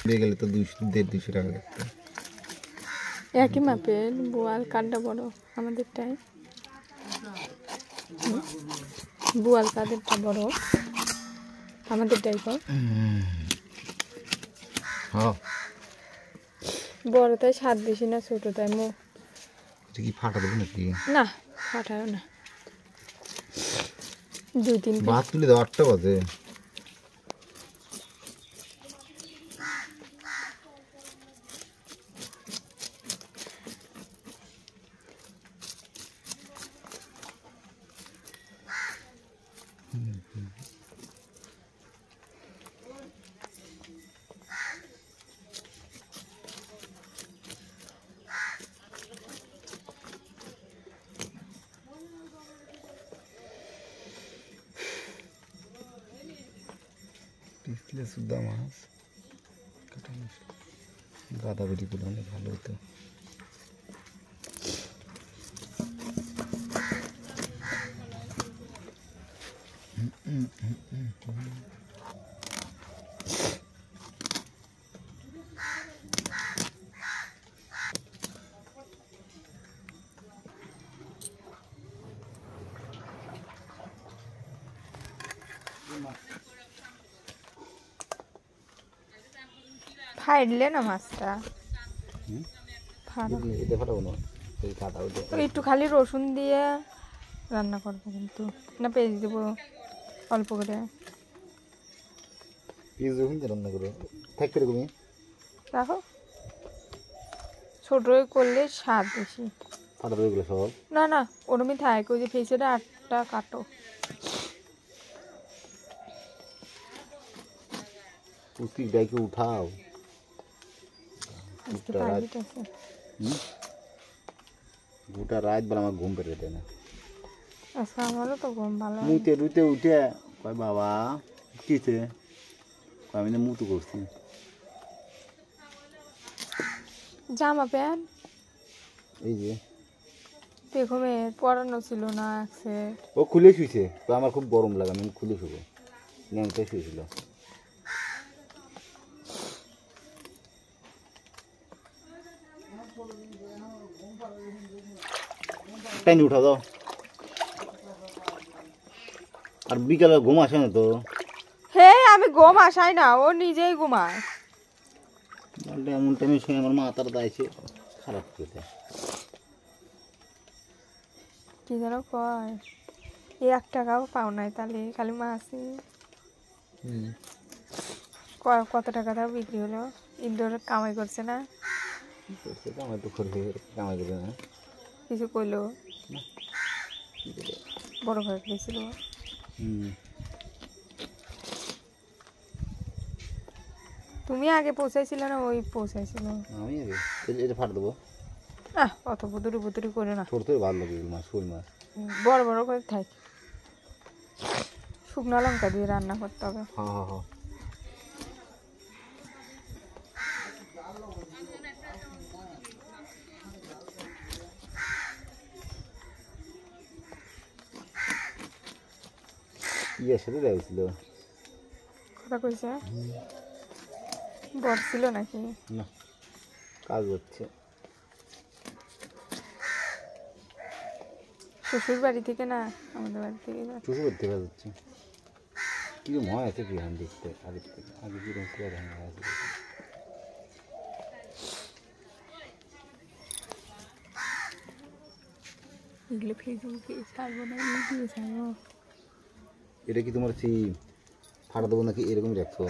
দিয়ে গেলে তো 200-150 টাকা লাগতো। একই মাপের বোয়াল কাঠটা বড় আমাদেরটাই, বোয়াল কাঠেরটা বড় আমাদেরটাই কম। হ্যাঁ বড় তাই স্বাদ বেশি না ছোট তাই এটা কি ফাটা দেবো নাকি? না ফাটাও না। 2-3 ভাত তুলে দাও, 8টা বাজে। পিছলে সুদ্ধা মাছ গাদা বেরি করলে অনেক ভালো হতো। ফাইডলে না মাছটা একটু খালি রসুন দিয়ে রান্না করবো কিন্তু না পেঁয়াজ দেবো অল্প করে। রান্না করো থাকতে তুমি দেখো ছোট করলে স্বাদ বেশি। না না ওরমই থাকে, ওই যে ফেসেটা 8টা কাটো। উঠাও গোটা রাত বেলা আমার ঘুম পেরে দেয় না। আচ্ছা আমারও তো ঘুম ভালো মুতে রুতে উঠে কয় বাবা কিতে আমি না মুতু করছি। জামা প্যান্ট এই যে দেখো মেয়ের পরানো ছিল না একসেট, ও খুলে শুয়েছে তো আমার খুব গরম লাগে আমি খুলে শুবো ন্যাংটা শুয়েছিল। টাইনি উঠা দাও। আর বিকালে ঘুম আসে না তো? হে আমি ঘুম আসাই না, ও নিজেই ঘুমায়। এমন টাইমে শুনে আমার মাথার দাইছে খারাপ করে। কি যেন কয় এই 1 টাকাও পাও নাই তাহলে খালি মাছই কত টাকা তাও বিক্রি হলো। ইন্দোর কামাই করছে না, কামাই তো করবে, কামাই করবে না কিছু কইলো বড় ঘর গেছিল। তুমি আগে পৌঁছাইছিল না ওই পৌঁছাইছিল? আমি আগে এটা ফাট দেবো। অত বুদুরি বুদুরি করে না, ছোট তো ভালো লাগে মাছ, শোল মাছ বড় বড় করে থাক। শুকনো লঙ্কা দিয়ে রান্না করতে হবে। হ্যাঁ হ্যাঁ হ্যাঁ ইয়ের সাথে দেখা ছিল কথা কইছে বড় ছিল নাকি? না কাজ হচ্ছে শ্বশুর বাড়ি থেকে না আমাদের বাড়ি থেকে। শ্বশুর বাড়ি থেকে যাচ্ছে কিরকম হয় আছে কি হান দেখতে আগের থেকে আগে কিরকম ছিল এগুলো ফেসবুকে ছাড়বো না, ইউটিউবে ছাড়বো। এটা কি তোমার সেই ফাটা দেবো নাকি এরকম রাখছো?